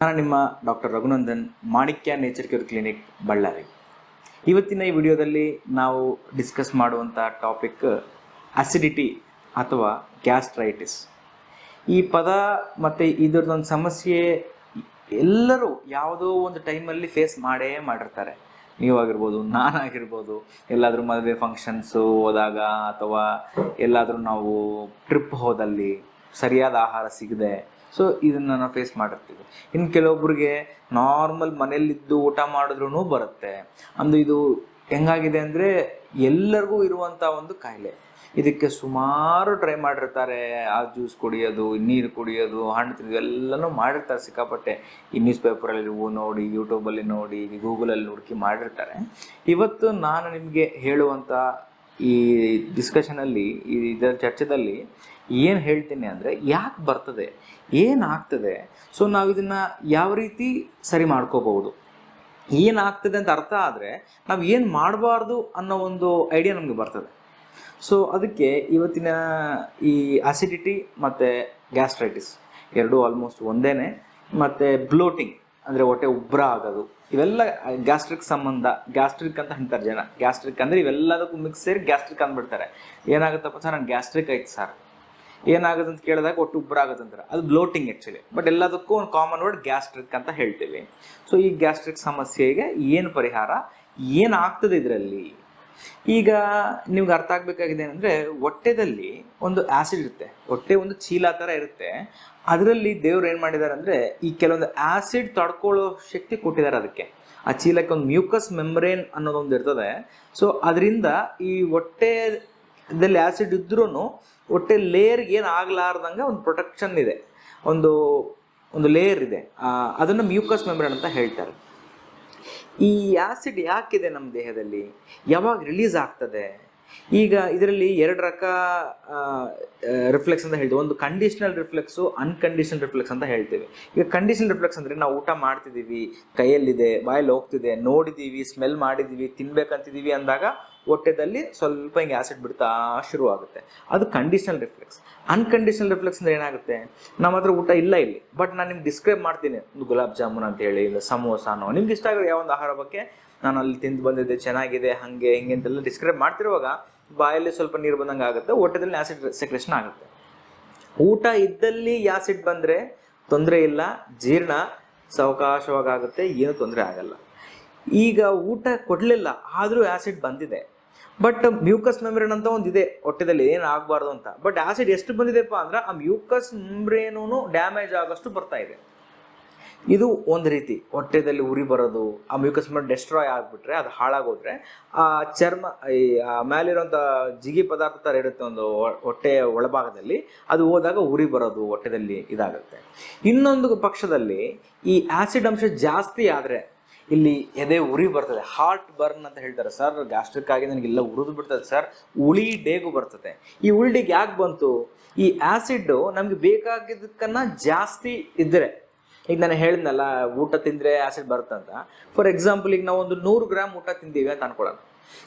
ನಾನು ನಿಮ್ಮ ಡಾಕ್ಟರ್ ರಘುನಂದನ್, ಮಾಣಿಕ್ಯ ನೇಚರ್ ಕ್ಯೂರ್ ಕ್ಲಿನಿಕ್, ಬಳ್ಳಾರಿ. ಇವತ್ತಿನ ಈ ವಿಡಿಯೋದಲ್ಲಿ ನಾವು ಡಿಸ್ಕಸ್ ಮಾಡುವಂಥ ಟಾಪಿಕ್ ಅಸಿಡಿಟಿ ಅಥವಾ ಗ್ಯಾಸ್ಟ್ರೈಟಿಸ್. ಈ ಪದ ಮತ್ತು ಇದರದೊಂದು ಸಮಸ್ಯೆ ಎಲ್ಲರೂ ಯಾವುದೋ ಒಂದು ಟೈಮಲ್ಲಿ ಫೇಸ್ ಮಾಡಿರ್ತಾರೆ. ನೀವಾಗಿರ್ಬೋದು, ನಾನಾಗಿರ್ಬೋದು, ಎಲ್ಲಾದರೂ ಮದುವೆ ಫಂಕ್ಷನ್ಸು ಹೋದಾಗ ಅಥವಾ ಎಲ್ಲಾದರೂ ನಾವು ಟ್ರಿಪ್ ಹೋದಲ್ಲಿ ಸರಿಯಾದ ಆಹಾರ ಸಿಗದೆ ಇದನ್ನು ನಾವು ಫೇಸ್ ಮಾಡಿರ್ತೀವಿ. ಇನ್ನು ಕೆಲವೊಬ್ಬರಿಗೆ ನಾರ್ಮಲ್ ಮನೆಯಲ್ಲಿದ್ದು ಊಟ ಮಾಡಿದ್ರೂ ಬರುತ್ತೆ. ಇದು ಹೆಂಗಾಗಿದೆ ಅಂದರೆ ಎಲ್ಲರಿಗೂ ಇರುವಂಥ ಒಂದು ಕಾಯಿಲೆ. ಇದಕ್ಕೆ ಸುಮಾರು ಟ್ರೈ ಮಾಡಿರ್ತಾರೆ. ಆ ಜ್ಯೂಸ್ ಕುಡಿಯೋದು, ನೀರು ಕುಡಿಯೋದು, ಹಣ್ಣು ತಿನ್ನೋದು ಎಲ್ಲನೂ ಮಾಡಿರ್ತಾರೆ ಸಿಕ್ಕಾಪಟ್ಟೆ. ಈ ನ್ಯೂಸ್ ಪೇಪರಲ್ಲಿ ನೋಡಿ, ಯೂಟ್ಯೂಬಲ್ಲಿ ನೋಡಿ, ಗೂಗಲಲ್ಲಿ ಹುಡುಕಿ ಮಾಡಿರ್ತಾರೆ. ಇವತ್ತು ನಾನು ನಿಮಗೆ ಹೇಳುವಂಥ ಈ ಡಿಸ್ಕಷನಲ್ಲಿ, ಇದರ ಚರ್ಚೆದಲ್ಲಿ ಏನು ಹೇಳ್ತೀನಿ ಅಂದರೆ, ಯಾಕೆ ಬರ್ತದೆ, ಏನಾಗ್ತದೆ, ನಾವು ಇದನ್ನು ಯಾವ ರೀತಿ ಸರಿ ಮಾಡ್ಕೋಬಹುದು, ಏನಾಗ್ತದೆ ಅಂತ ಅರ್ಥ ಆದರೆ ನಾವು ಏನು ಮಾಡಬಾರ್ದು ಅನ್ನೋ ಒಂದು ಐಡಿಯಾ ನಮಗೆ ಬರ್ತದೆ. ಅದಕ್ಕೆ ಇವತ್ತಿನ ಈ ಅಸಿಡಿಟಿ ಮತ್ತು ಗ್ಯಾಸ್ಟ್ರೈಟಿಸ್ ಎರಡೂ ಆಲ್ಮೋಸ್ಟ್ ಒಂದೇ. ಮತ್ತು ಬ್ಲೋಟಿಂಗ್ ಅಂದರೆ ಹೊಟ್ಟೆ ಉಬ್ಬರ ಆಗೋದು, ಇವೆಲ್ಲ ಗ್ಯಾಸ್ಟ್ರಿಕ್ ಸಂಬಂಧ. ಗ್ಯಾಸ್ಟ್ರಿಕ್ ಅಂತ ಅಂತಾರೆ ಜನ. ಗ್ಯಾಸ್ಟ್ರಿಕ್ ಅಂದರೆ ಇವೆಲ್ಲದಕ್ಕೂ ಮಿಕ್ಸ್ ಸೇರಿ ಗ್ಯಾಸ್ಟ್ರಿಕ್ ಅಂದ್ಬಿಡ್ತಾರೆ. ಏನಾಗುತ್ತಪ್ಪ ಸರ್, ನಂಗೆ ಗ್ಯಾಸ್ಟ್ರಿಕ್ ಐತೆ ಸರ್, ಏನಾಗುತ್ತೆ ಅಂತ ಕೇಳಿದಾಗ ಒಟ್ಟು ಉಬ್ಬರ ಆಗುತ್ತೆ ಅಂತಾರೆ. ಅದು ಬ್ಲೋಟಿಂಗ್ ಆ್ಯಕ್ಚುಲಿ. ಬಟ್ ಎಲ್ಲದಕ್ಕೂ ಒಂದು ಕಾಮನ್ ವರ್ಡ್ ಗ್ಯಾಸ್ಟ್ರಿಕ್ ಅಂತ ಹೇಳ್ತೀವಿ. ಈ ಗ್ಯಾಸ್ಟ್ರಿಕ್ ಸಮಸ್ಯೆಗೆ ಏನು ಪರಿಹಾರ, ಏನಾಗ್ತದೆ ಇದರಲ್ಲಿ? ಈಗ ನಿಮ್ಗೆ ಅರ್ಥ ಆಗಬೇಕಾಗಿದೆ ಏನಂದರೆ, ಹೊಟ್ಟೆದಲ್ಲಿ ಒಂದು ಆ್ಯಸಿಡ್ ಇರುತ್ತೆ. ಹೊಟ್ಟೆ ಒಂದು ಚೀಲ ಥರ ಇರುತ್ತೆ. ಅದರಲ್ಲಿ ದೇವ್ರು ಏನು ಮಾಡಿದ್ದಾರೆ ಅಂದರೆ, ಈ ಕೆಲವೊಂದು ಆ್ಯಸಿಡ್ ತಡ್ಕೊಳ್ಳೋ ಶಕ್ತಿ ಕೊಟ್ಟಿದ್ದಾರೆ ಅದಕ್ಕೆ. ಆ ಚೀಲಕ್ಕೆ ಒಂದು ಮ್ಯೂಕಸ್ ಮೆಂಬ್ರೇನ್ ಅನ್ನೋದೊಂದು ಇರ್ತದೆ. ಅದರಿಂದ ಈ ಹೊಟ್ಟೆದಲ್ಲಿ ಆ್ಯಸಿಡ್ ಇದ್ರೂ ಹೊಟ್ಟೆ ಲೇಯರ್ಗೆ ಏನು ಆಗಲಾರ್ದಂಗೆ ಒಂದು ಪ್ರೊಟೆಕ್ಷನ್ ಇದೆ, ಒಂದು ಲೇಯರ್ ಇದೆ. ಅದನ್ನು ಮ್ಯೂಕಸ್ ಮೆಂಬ್ರೇನ್ ಅಂತ ಹೇಳ್ತಾರೆ. ಈ ಆ್ಯಸಿಡ್ ಯಾಕಿದೆ ನಮ್ಮ ದೇಹದಲ್ಲಿ, ಯಾವಾಗ ರಿಲೀಸ್ ಆಗ್ತದೆ? ಈಗ ಇದರಲ್ಲಿ ಎರಡು ರಿಫ್ಲೆಕ್ಸ್ ಅಂತ ಹೇಳ್ತೀವಿ. ಒಂದು ಕಂಡೀಷನಲ್ ರಿಫ್ಲೆಕ್ಸು, ಅನ್ಕಂಡೀಷನಲ್ ರಿಫ್ಲೆಕ್ಸ್ ಅಂತ ಹೇಳ್ತೀವಿ. ಈಗ ಕಂಡೀಷನಲ್ ರಿಫ್ಲೆಕ್ಸ್ ಅಂದರೆ ನಾವು ಊಟ ಮಾಡ್ತಿದ್ದೀವಿ, ಕೈಯಲ್ಲಿದೆ, ಬಾಯಲ್ಲಿ ಹೋಗ್ತಿದೆ, ನೋಡಿದ್ದೀವಿ, ಸ್ಮೆಲ್ ಮಾಡಿದ್ದೀವಿ, ತಿನ್ಬೇಕಂತಿದ್ದೀವಿ ಅಂದಾಗ ಹೊಟ್ಟೆದಲ್ಲಿ ಸ್ವಲ್ಪ ಹಿಂಗೆ ಆ್ಯಸಿಡ್ ಬಿಡ್ತಾ ಶುರುವಾಗುತ್ತೆ. ಅದು ಕಂಡೀಷನಲ್ ರಿಫ್ಲೆಕ್ಸ್. ಅನ್ಕಂಡೀಷನಲ್ ರಿಫ್ಲೆಕ್ಸ್ ಅಂದರೆ ಏನಾಗುತ್ತೆ, ನಮ್ಮ ಹತ್ರ ಊಟ ಇಲ್ಲ ಇಲ್ಲಿ, ಬಟ್ ನಾನು ನಿಮ್ಗೆ ಡಿಸ್ಕ್ರೈಬ್ ಮಾಡ್ತೀನಿ. ಒಂದು ಗುಲಾಬ್ ಜಾಮೂನ್ ಅಂತ ಹೇಳಿ, ಇಲ್ಲ ಸಮೋಸಾನೋ, ನಿಮ್ಗೆ ಇಷ್ಟ ಆಗೋ ಯಾವೊಂದು ಆಹಾರ ಬಗ್ಗೆ ನಾನು ಅಲ್ಲಿ ತಿಂದು ಬಂದಿದ್ದೆ, ಚೆನ್ನಾಗಿದೆ, ಹಾಗೆ ಹಿಂಗೆ ಅಂತೆಲ್ಲ ಡಿಸ್ಕ್ರೈಬ್ ಮಾಡ್ತಿರುವಾಗ ಬಾಯಲ್ಲಿ ಸ್ವಲ್ಪ ನೀರು ಬಂದಂಗೆ ಆಗುತ್ತೆ, ಹೊಟ್ಟೆದಲ್ಲಿ ಆ್ಯಸಿಡ್ ಸೆಕ್ರೆಷನ್ ಆಗುತ್ತೆ. ಊಟ ಇದ್ದಲ್ಲಿ ಆ್ಯಸಿಡ್ ಬಂದರೆ ತೊಂದರೆ ಇಲ್ಲ, ಜೀರ್ಣ ಸಾವಕಾಶವಾಗುತ್ತೆ, ಏನೂ ತೊಂದರೆ ಆಗಲ್ಲ. ಈಗ ಊಟ ಕೊಡಲಿಲ್ಲ ಆದರೂ ಆ್ಯಸಿಡ್ ಬಂದಿದೆ, ಬಟ್ ಮ್ಯೂಕಸ್ ಮೆಂಬ್ರೇನ್ ಅಂತ ಒಂದಿದೆ ಹೊಟ್ಟೆದಲ್ಲಿ, ಏನು ಆಗಬಾರ್ದು ಅಂತ. ಬಟ್ ಆ್ಯಸಿಡ್ ಎಷ್ಟು ಬಂದಿದೆಪ್ಪ ಅಂದ್ರೆ, ಆ ಮ್ಯೂಕಸ್ ಮೆಂಬ್ರೇನೂ ಡ್ಯಾಮೇಜ್ ಆಗೋಷ್ಟು ಬರ್ತಾ ಇದೆ. ಇದು ಒಂದು ರೀತಿ ಹೊಟ್ಟೆದಲ್ಲಿ ಉರಿ ಬರೋದು. ಆ ಮ್ಯೂಕಸ್ ಮೆಂಬ್ರೇನ್ ಡೆಸ್ಟ್ರಾಯ್ ಆಗಿಬಿಟ್ರೆ, ಅದು ಹಾಳಾಗೋದ್ರೆ ಆ ಚರ್ಮ, ಈ ಮೇಲಿರೋಂಥ ಜಿಗಿ ಪದಾರ್ಥ ಥರ ಇರುತ್ತೆ ಒಂದು ಹೊಟ್ಟೆಯ ಒಳಭಾಗದಲ್ಲಿ, ಅದು ಹೋದಾಗ ಉರಿ ಬರೋದು, ಹೊಟ್ಟೆದಲ್ಲಿ ಇದಾಗುತ್ತೆ. ಇನ್ನೊಂದು ಪಕ್ಷದಲ್ಲಿ ಈ ಆ್ಯಸಿಡ್ ಅಂಶ ಜಾಸ್ತಿ ಆದರೆ ಇಲ್ಲಿ ಎದೆ ಉರಿ ಬರ್ತದೆ, ಹಾರ್ಟ್ ಬರ್ನ್ ಅಂತ ಹೇಳ್ತಾರೆ. ಸರ್ ಗ್ಯಾಸ್ಟ್ರಿಕ್ ಆಗಿ ನನಗೆಲ್ಲ ಉರಿದು ಬಿಡ್ತದೆ ಸರ್, ಉಳಿ ಡೇಗು ಬರ್ತದೆ. ಈ ಉಳಿ ಡೇಗ್ ಯಾಕೆ ಬಂತು? ಈ ಆ್ಯಸಿಡ್ ನಮಗೆ ಬೇಕಾಗಿದ್ದಕ್ಕನ್ನ ಜಾಸ್ತಿ ಇದ್ದರೆ, ಈಗ ನಾನು ಹೇಳಿದ್ನಲ್ಲ ಊಟ ತಿಂದರೆ ಆ್ಯಸಿಡ್ ಬರುತ್ತಂತ. ಫಾರ್ ಎಕ್ಸಾಂಪಲ್, ಈಗ ನಾವು ಒಂದು 100 ಗ್ರಾಮ್ ಊಟ ತಿಂದೀವಿ ಅಂತ ಅನ್ಕೊಳ್ಳೋಣ,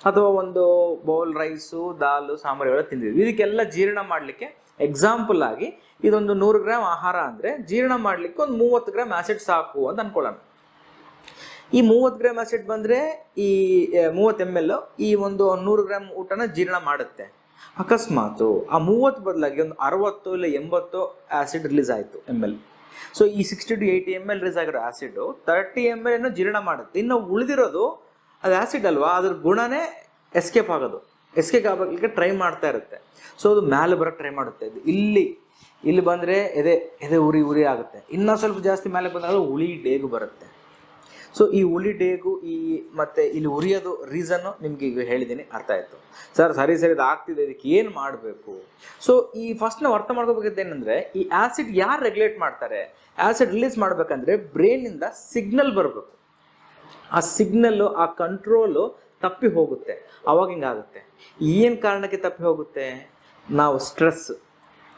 ಅಥವಾ ಒಂದು ಬೌಲ್ ರೈಸು, ದಾಲು, ಸಾಂಬಾರು ಎಲ್ಲ ತಿಂದಿದ್ವಿ. ಇದಕ್ಕೆಲ್ಲ ಜೀರ್ಣ ಮಾಡಲಿಕ್ಕೆ ಎಕ್ಸಾಂಪಲ್ ಆಗಿ ಇದೊಂದು 100 ಗ್ರಾಮ್ ಆಹಾರ ಅಂದರೆ ಜೀರ್ಣ ಮಾಡಲಿಕ್ಕೆ ಒಂದು 30 ಗ್ರಾಮ್ ಆ್ಯಸಿಡ್ ಸಾಕು ಅಂತ ಅನ್ಕೊಳ್ಳೋಣ. ಈ 30 ಗ್ರಾಮ್ ಆ್ಯಸಿಡ್ ಬಂದರೆ ಈ 30 ml ಈ ಒಂದು 100 ಗ್ರಾಮ್ ಊಟನ ಜೀರ್ಣ ಮಾಡುತ್ತೆ. ಅಕಸ್ಮಾತು ಆ 30 ಬದಲಾಗಿ ಒಂದು 60 ಇಲ್ಲ 80 ಆ್ಯಸಿಡ್ ರಿಲೀಸ್ ಆಯಿತು ml. ಈ 60 to 80 ml ರಿಲೀಸ್ ಆಗಿರೋ ಆ್ಯಸಿಡು 30 ml ಏನೋ ಜೀರ್ಣ ಮಾಡುತ್ತೆ. ಇನ್ನು ಉಳಿದಿರೋದು ಅದು ಆ್ಯಸಿಡ್ ಅಲ್ವಾ, ಅದ್ರ ಗುಣನೇ ಎಸ್ಕೇಪ್ ಆಗಲಿಕ್ಕೆ ಟ್ರೈ ಮಾಡ್ತಾ ಇರುತ್ತೆ. ಅದು ಮೇಲೆ ಬರೋಕ್ಕೆ ಟ್ರೈ ಮಾಡುತ್ತೆ. ಇದು ಇಲ್ಲಿ ಬಂದರೆ ಎದೆ ಉರಿ ಆಗುತ್ತೆ. ಇನ್ನೂ ಸ್ವಲ್ಪ ಜಾಸ್ತಿ ಮೇಲೆ ಬಂದಾಗ ಉಳಿ ಡೇಗು ಬರುತ್ತೆ. ಈ ಉಳಿ ಡೇಗು ಮತ್ತು ಇಲ್ಲಿ ಉರಿಯೋದು ರೀಸನ್ನು ನಿಮಗೆ ಈಗ ಹೇಳಿದ್ದೀನಿ, ಅರ್ಥ ಆಯಿತು. ಸರಿ ಇದು ಆಗ್ತಿದೆ, ಇದಕ್ಕೆ ಏನು ಮಾಡಬೇಕು? ಈ ಫಸ್ಟ್ ನಾವು ಅರ್ಥ ಮಾಡ್ಕೋಬೇಕಿದ್ದೇನೆಂದರೆ, ಈ ಆ್ಯಸಿಡ್ ಯಾರು ರೆಗ್ಯುಲೇಟ್ ಮಾಡ್ತಾರೆ? ಆ್ಯಸಿಡ್ ರಿಲೀಸ್ ಮಾಡಬೇಕಂದ್ರೆ ಬ್ರೈನಿಂದ ಸಿಗ್ನಲ್ ಬರಬೇಕು. ಆ ಸಿಗ್ನಲ್ಲು, ಆ ಕಂಟ್ರೋಲು ತಪ್ಪಿ ಹೋಗುತ್ತೆ. ಅವಾಗ ಹಿಂಗಾಗುತ್ತೆ. ಏನು ಕಾರಣಕ್ಕೆ ತಪ್ಪಿ ಹೋಗುತ್ತೆ? ನಾವು ಸ್ಟ್ರೆಸ್,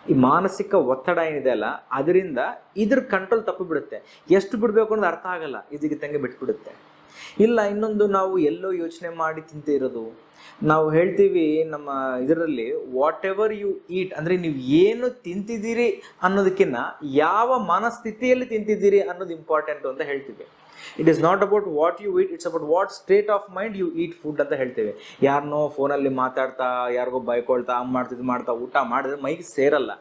ಈ ಮಾನಸಿಕ ಒತ್ತಡ ಏನಿದೆ ಅಲ್ಲ, ಅದರಿಂದ ಇದ್ರ ಕಂಟ್ರೋಲ್ ತಪ್ಪು ಬಿಡುತ್ತೆ. ಎಷ್ಟು ಬಿಡಬೇಕು ಅನ್ನೋದು ಅರ್ಥ ಆಗಲ್ಲ, ಇದಕ್ಕೆ ತಂಗೆ ಬಿಟ್ಬಿಡುತ್ತೆ. ಇಲ್ಲ ಇನ್ನೊಂದು, ನಾವು ಎಲ್ಲೋ ಯೋಚನೆ ಮಾಡಿ ತಿಂತಿರೋದು. ನಾವು ಹೇಳ್ತೀವಿ ನಮ್ಮ ಇದರಲ್ಲಿ, ವಾಟ್ ಎವರ್ ಯು ಈಟ್, ಅಂದರೆ ನೀವು ಏನು ತಿಂತಿದ್ದೀರಿ ಅನ್ನೋದಕ್ಕಿಂತ ಯಾವ ಮನಸ್ಥಿತಿಯಲ್ಲಿ ತಿಂತಿದ್ದೀರಿ ಅನ್ನೋದು ಇಂಪಾರ್ಟೆಂಟು ಅಂತ ಹೇಳ್ತೀವಿ. It is not about what you eat, it's about what state of mind you eat food ಅಂತ ಹೇಳ್ತೇವೆ. ಯಾರನ್ನೋ ಫೋನಲ್ಲಿ ಮಾತಾಡ್ತಾ, ಯಾರಿಗೋ ಬೈಕೊಳ್ತಾ, ಮಾಡ್ತಾ ಊಟ ಮಾಡಿದ್ರೆ ಮೈಗೆ ಸೇರಲ್ಲ.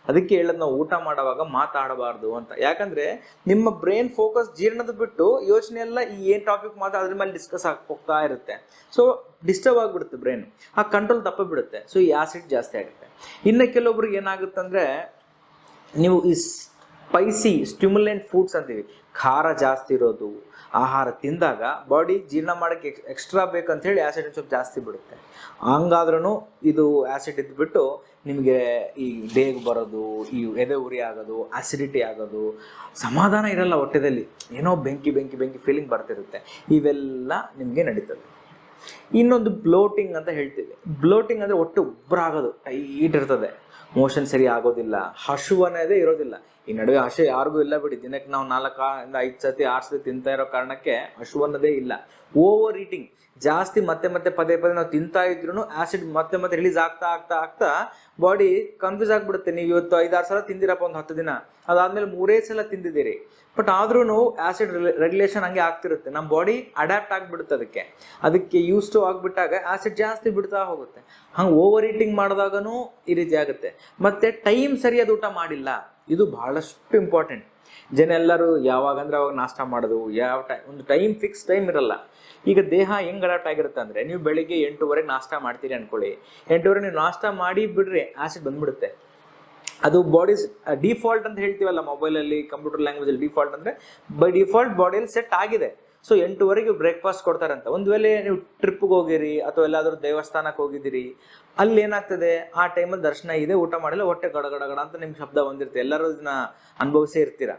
ಅದಕ್ಕೆ ಹೇಳೋದು, ನಾವು ಊಟ ಮಾಡುವಾಗ ಮಾತಾಡಬಾರ್ದು ಅಂತ. ಯಾಕಂದ್ರೆ ನಿಮ್ಮ ಬ್ರೈನ್ ಫೋಕಸ್ ಜೀರ್ಣದ ಬಿಟ್ಟು ಯೋಚನೆ ಎಲ್ಲ ಈ ಏನು ಟಾಪಿಕ್ ಅದ್ರ ಮೇಲೆ ಡಿಸ್ಕಸ್ ಹೋಗ್ತಾ ಇರುತ್ತೆ. ಸೊ ಡಿಸ್ಟರ್ಬ್ ಆಗಿಬಿಡುತ್ತೆ ಬ್ರೈನ್, ಆ ಕಂಟ್ರೋಲ್ ತಪ್ಪಿಬಿಡುತ್ತೆ. ಸೊ ಈ ಆಸಿಡ್ ಜಾಸ್ತಿ ಆಗುತ್ತೆ. ಇನ್ನು ಕೆಲವೊಬ್ರಿಗೆ ಏನಾಗುತ್ತಂದ್ರೆ, ನೀವು ಈ ಸ್ಪೈಸಿ ಸ್ಟಿಮ್ಯುಲೆಂಟ್ ಫುಡ್ಸ್ ಅಂತೀವಿ, ಖಾರ ಜಾಸ್ತಿ ಇರೋದು ಆಹಾರ ತಿಂದಾಗ ಬಾಡಿ ಜೀರ್ಣ ಮಾಡೋಕ್ಕೆ ಎಕ್ಸ್ಟ್ರಾ ಬೇಕಂತ ಹೇಳಿ ಆ್ಯಸಿಡ್ ಸ್ವಲ್ಪ ಜಾಸ್ತಿ ಬಿಡುತ್ತೆ. ಹಂಗಾದ್ರೂ ಇದು ಆ್ಯಸಿಡ್ ಇದ್ದುಬಿಟ್ಟು ನಿಮಗೆ ಈ ಡೇಗ್ ಬರೋದು, ಈ ಎದೆ ಉರಿ ಆಗೋದು, ಆಸಿಡಿಟಿ ಆಗೋದು, ಸಮಾಧಾನ ಇರಲ್ಲ ಹೊಟ್ಟೆದಲ್ಲಿ, ಏನೋ ಬೆಂಕಿ ಬೆಂಕಿ ಬೆಂಕಿ ಫೀಲಿಂಗ್ ಬರ್ತಿರುತ್ತೆ. ಇವೆಲ್ಲ ನಿಮಗೆ ನಡೀತದೆ. ಇನ್ನೊಂದು ಬ್ಲೋಟಿಂಗ್ ಅಂತ ಹೇಳ್ತೀವಿ. ಬ್ಲೋಟಿಂಗ್ ಅಂದರೆ ಹೊಟ್ಟೆ ಉಬ್ಬರಾಗೋದು, ಟೈಟ್ ಇರ್ತದೆ, ಮೋಷನ್ ಸರಿ ಆಗೋದಿಲ್ಲ, ಹಶು ಅನ್ನೋದೇ ಇರೋದಿಲ್ಲ. ಈ ನಡುವೆ ಹಸು ಯಾರಿಗೂ ಇಲ್ಲ ಬಿಡಿ, ದಿನಕ್ಕೆ ನಾವು 4-5 ಸತಿ 6 ಸತಿ ತಿಂತಾ ಇರೋ ಕಾರಣಕ್ಕೆ ಹಶು ಅನ್ನೋದೇ ಇಲ್ಲ. ಓವರ್ ಈಟಿಂಗ್ ಜಾಸ್ತಿ ಮತ್ತೆ ಪದೇ ನಾವು ತಿಂತಾ ಇದ್ರು ಆಸಿಡ್ ಮತ್ತೆ ರಿಲೀಸ್ ಆಗ್ತಾ ಬಾಡಿ ಕನ್ಫ್ಯೂಸ್ ಆಗಿಬಿಡುತ್ತೆ. ನೀವು ಇವತ್ತು 5-6 ಸಲ ತಿಂದಿರಪ್ಪ ಒಂದು 10 ದಿನ, ಅದಾದ್ಮೇಲೆ 3 ಸಲ ತಿಂದಿದ್ದೀರಿ, ಬಟ್ ಆದ್ರೂ ಆಸಿಡ್ ರೆಗ್ಯುಲೇಷನ್ ಹಂಗೆ ಆಗ್ತಿರುತ್ತೆ. ನಮ್ಮ ಬಾಡಿ ಅಡ್ಯಾಪ್ಟ್ ಆಗಿಬಿಡುತ್ತೆ, ಅದಕ್ಕೆ ಯೂಸ್ ಟು ಆಗಿಬಿಟ್ಟಾಗ ಆಸಿಡ್ ಜಾಸ್ತಿ ಬಿಡ್ತಾ ಹೋಗುತ್ತೆ. ಹಂಗೆ ಓವರ್ ಈಟಿಂಗ್ ಮಾಡಿದಾಗನೂ ಈ ರೀತಿ ಆಗುತ್ತೆ. ಮತ್ತೆ ಟೈಮ್ ಸರಿಯಾದ ಊಟ ಮಾಡಿಲ್ಲ, ಇದು ಬಹಳಷ್ಟು ಇಂಪಾರ್ಟೆಂಟ್. ಜನ ಎಲ್ಲರೂ ಯಾವಾಗಂದ್ರೆ ಅವಾಗ ನಾಷ್ಟ ಮಾಡೋದು, ಒಂದು ಫಿಕ್ಸ್ ಟೈಮ್ ಇರಲ್ಲ. ಈಗ ದೇಹ ಹೆಂಗೆ ಅಡಾಪ್ಟ್ ಆಗಿರುತ್ತೆ ಅಂದರೆ, ನೀವು ಬೆಳಿಗ್ಗೆ 8:30 ನಾಷ್ಟ ಮಾಡ್ತೀರಿ ಅನ್ಕೊಳ್ಳಿ, 8:30 ನೀವು ನಾಷ್ಟ ಮಾಡಿ ಬಿಡ್ರಿ ಆಸಿಡ್ ಬಂದ್ಬಿಡುತ್ತೆ. ಅದು ಬಾಡಿ ಡಿಫಾಲ್ಟ್ ಅಂತ ಹೇಳ್ತೀವಲ್ಲ ಮೊಬೈಲಲ್ಲಿ, ಕಂಪ್ಯೂಟರ್ ಲ್ಯಾಂಗ್ವೇಜಲ್ಲಿ ಡಿಫಾಲ್ಟ್ ಅಂದರೆ ಬೈ ಡಿಫಾಲ್ಟ್ ಬಾಡಿಯಲ್ಲಿ ಸೆಟ್ ಆಗಿದೆ. ಸೊ 8:00 ಬ್ರೇಕ್ಫಾಸ್ಟ್ ಕೊಡ್ತಾರಂತ. ಒಂದು ವೇಳೆ ನೀವು ಟ್ರಿಪ್ಗೆ ಹೋಗಿರಿ ಅಥವಾ ಎಲ್ಲಾದರೂ ದೇವಸ್ಥಾನಕ್ಕೆ ಹೋಗಿದ್ದೀರಿ, ಅಲ್ಲಿ ಏನಾಗ್ತದೆ, ಆ ಟೈಮಲ್ಲಿ ದರ್ಶನ ಇದೆ, ಊಟ ಮಾಡಿಲ್ಲ, ಹೊಟ್ಟೆ ಗಡ ಅಂತ ನಿಮ್ಗೆ ಶಬ್ದ ಬಂದಿರುತ್ತೆ, ಎಲ್ಲರೂ ಇದನ್ನ ಅನುಭವಿಸೇ ಇರ್ತೀರ.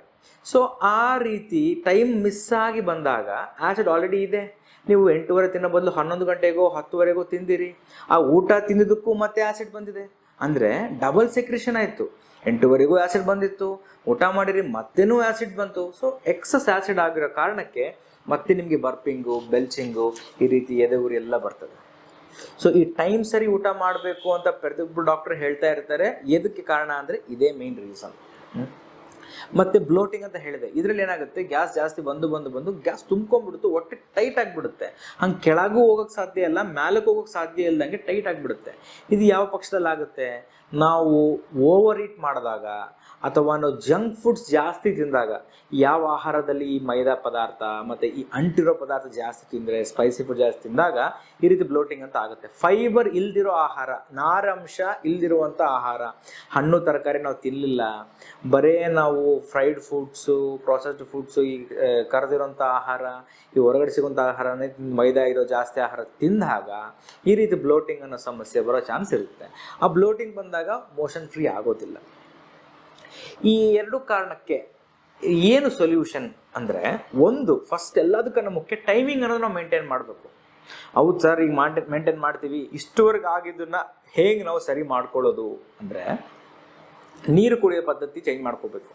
ಸೊ ಆ ರೀತಿ ಟೈಮ್ ಮಿಸ್ ಆಗಿ ಬಂದಾಗ ಆಸಿಡ್ ಆಲ್ರೆಡಿ ಇದೆ. ನೀವು 8:30 ತಿನ್ನೋ ಬದಲು 11 ಗಂಟೆಗೋ 10:00 ತಿಂದಿರಿ, ಆ ಊಟ ತಿಂದಿದ್ದಕ್ಕೂ ಮತ್ತೆ ಆಸಿಡ್ ಬಂದಿದೆ ಅಂದರೆ ಡಬಲ್ ಸೆಕ್ರೇಷನ್ ಆಯಿತು. 8:00 ಆಸಿಡ್ ಬಂದಿತ್ತು, ಊಟ ಮಾಡಿರಿ ಮತ್ತೇನೂ ಆಸಿಡ್ ಬಂತು. ಸೊ ಎಕ್ಸಸ್ ಆಸಿಡ್ ಆಗಿರೋ ಕಾರಣಕ್ಕೆ ಮತ್ತೆ ನಿಮಗೆ ಬರ್ಪಿಂಗು, ಬೆಲ್ಚಿಂಗು, ಈ ರೀತಿ ಎದೆ ಉರಿ ಎಲ್ಲ ಬರ್ತದೆ. ಸೊ ಈ ಟೈಮ್ ಸರಿ ಊಟ ಮಾಡಬೇಕು ಅಂತ ಪ್ರತಿಯೊಬ್ಬರು ಡಾಕ್ಟರ್ ಹೇಳ್ತಾ ಇರ್ತಾರೆ. ಎದಕ್ಕೆ ಕಾರಣ ಅಂದರೆ ಇದೇ ಮೇನ್ ರೀಸನ್. ಮತ್ತೆ ಬ್ಲೋಟಿಂಗ್ ಅಂತ ಹೇಳಿದೆ, ಇದರಲ್ಲಿ ಏನಾಗುತ್ತೆ, ಗ್ಯಾಸ್ ಜಾಸ್ತಿ ಬಂದು ಗ್ಯಾಸ್ ತುಂಬ್ಕೊಂಡ್ಬಿಡುತ್ತೆ, ಹೊಟ್ಟೆ ಟೈಟ್ ಆಗಿಬಿಡುತ್ತೆ. ಹಂಗೆ ಕೆಳಗೂ ಹೋಗೋಕ್ಕೆ ಸಾಧ್ಯ ಇಲ್ಲ, ಮ್ಯಾಲಕ್ಕೆ ಹೋಗೋಕ್ಕೆ ಸಾಧ್ಯ ಇಲ್ದಂಗೆ ಟೈಟ್ ಆಗಿಬಿಡುತ್ತೆ. ಇದು ಯಾವ ಪಕ್ಷದಲ್ಲಿ ಆಗುತ್ತೆ, ನಾವು ಓವರ್ ಈಟ್ ಮಾಡಿದಾಗ ಅಥವಾ ನಾವು ಜಂಕ್ ಫುಡ್ಸ್ ಜಾಸ್ತಿ ತಿಂದಾಗ, ಯಾವ ಆಹಾರದಲ್ಲಿ ಈ ಮೈದಾ ಪದಾರ್ಥ ಮತ್ತು ಈ ಅಂಟಿರೋ ಪದಾರ್ಥ ಜಾಸ್ತಿ ತಿಂದರೆ, ಸ್ಪೈಸಿ ಫುಡ್ ಜಾಸ್ತಿ ತಿಂದಾಗ ಈ ರೀತಿ ಬ್ಲೋಟಿಂಗ್ ಅಂತ ಆಗುತ್ತೆ. ಫೈಬರ್ ಇಲ್ದಿರೋ ಆಹಾರ, ನಾರಂಶ ಇಲ್ದಿರುವಂಥ ಆಹಾರ, ಹಣ್ಣು ತರಕಾರಿ ನಾವು ತಿನ್ನಲಿಲ್ಲ, ಬರೇ ನಾವು ಫ್ರೈಡ್ ಫುಡ್ಸು, ಪ್ರೊಸೆಸ್ಡ್ ಫುಡ್ಸು, ಈ ಕರೆದಿರೋಂಥ ಆಹಾರ, ಈ ಹೊರಗಡೆ ಸಿಗುವಂಥ ಆಹಾರನೇ ಮೈದಾ ಇರೋ ಜಾಸ್ತಿ ಆಹಾರ ತಿಂದಾಗ ಈ ರೀತಿ ಬ್ಲೋಟಿಂಗ್ ಅನ್ನೋ ಸಮಸ್ಯೆ ಬರೋ ಚಾನ್ಸ್ ಇರುತ್ತೆ. ಆ ಬ್ಲೋಟಿಂಗ್ ಬಂದಾಗ ಮೋಷನ್ ಫ್ರೀ ಆಗೋದಿಲ್ಲ. ಈ ಎರಡು ಕಾರಣಕ್ಕೆ ಏನು ಸೊಲ್ಯೂಷನ್ ಅಂದರೆ, ಒಂದು ಫಸ್ಟ್ ಎಲ್ಲದಕ್ಕೂ ಮುಖ್ಯ ಟೈಮಿಂಗ್ ಅನ್ನೋದು ನಾವು ಮೇಂಟೈನ್ ಮಾಡಬೇಕು. ಹೌದು ಸರ್, ಈಗ ಮೇಂಟೈನ್ ಮಾಡ್ತೀವಿ, ಇಷ್ಟುವರೆಗೆ ಆಗಿದ್ದನ್ನ ಹೇಗೆ ನಾವು ಸರಿ ಮಾಡ್ಕೊಳ್ಳೋದು ಅಂದರೆ, ನೀರು ಕುಡಿಯೋ ಪದ್ಧತಿ ಚೇಂಜ್ ಮಾಡ್ಕೋಬೇಕು.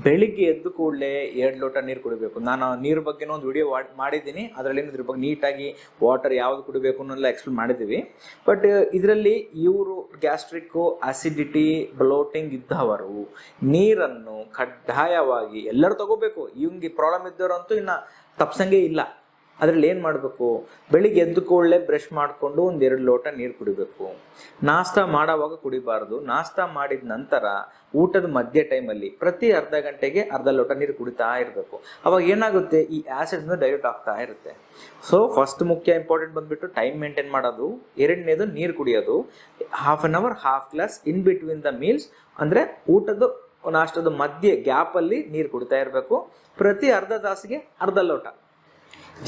ಬೆಳಿಗ್ಗೆ ಎದ್ದು ಕೂಡಲೇ 2 ಲೋಟ ನೀರು ಕುಡಿಬೇಕು. ನಾನು ನೀರು ಬಗ್ಗೆನೂ ಒಂದು ವಿಡಿಯೋ ಮಾಡಿದ್ದೀನಿ, ಅದರಲ್ಲಿ ಇದ್ರ ಬಗ್ಗೆ ನೀಟಾಗಿ ವಾಟರ್ ಯಾವುದು ಕುಡಿಬೇಕು ಅನ್ನೋಲ್ಲ ಎಕ್ಸ್ಪ್ಲೇನ್ ಮಾಡಿದ್ದೀವಿ. ಬಟ್ ಇದರಲ್ಲಿ ಇವರು ಗ್ಯಾಸ್ಟ್ರಿಕ್ಕು, ಆಸಿಡಿಟಿ, ಬ್ಲೋಟಿಂಗ್ ಇದ್ದವರು ನೀರನ್ನು ಕಡ್ಡಾಯವಾಗಿ ಎಲ್ಲರೂ ತಗೋಬೇಕು. ಇವಂಗೆ ಪ್ರಾಬ್ಲಮ್ ಇದ್ದವರಂತೂ ಇನ್ನು ತಪ್ಸಂಗೆ ಇಲ್ಲ. ಅದರಲ್ಲಿ ಏನು ಮಾಡಬೇಕು, ಬೆಳಿಗ್ಗೆ ಎದ್ದು ಕೂಡಲೇ ಬ್ರಷ್ ಮಾಡಿಕೊಂಡು 1-2 ಲೋಟ ನೀರು ಕುಡಿಬೇಕು. ನಾಷ್ಟ ಮಾಡೋವಾಗ ಕುಡಿಬಾರ್ದು. ನಾಷ್ಟ ಮಾಡಿದ ನಂತರ ಊಟದ ಮಧ್ಯ ಟೈಮಲ್ಲಿ ಪ್ರತಿ ಅರ್ಧ ಗಂಟೆಗೆ 1/2 ಲೋಟ ನೀರು ಕುಡಿತಾ ಇರಬೇಕು. ಅವಾಗ ಏನಾಗುತ್ತೆ, ಈ ಆ್ಯಸಿಡ್ನ ಡೈಲ್ಯೂಟ್ ಆಗ್ತಾ ಇರುತ್ತೆ. ಸೊ ಫಸ್ಟ್ ಮುಖ್ಯ ಇಂಪಾರ್ಟೆಂಟ್ ಬಂದುಬಿಟ್ಟು ಟೈಮ್ ಮೇಂಟೈನ್ ಮಾಡೋದು. ಎರಡನೇದು ನೀರು ಕುಡಿಯೋದು. ½ an hour, ½ glass in between the meals, ಅಂದರೆ ಊಟದ ನಾಷ್ಟದ ಮಧ್ಯೆ ಗ್ಯಾಪಲ್ಲಿ ನೀರು ಕುಡಿತಾ ಇರಬೇಕು. ಪ್ರತಿ ಅರ್ಧ ತಾಸಿಗೆ 1/2 ಲೋಟ.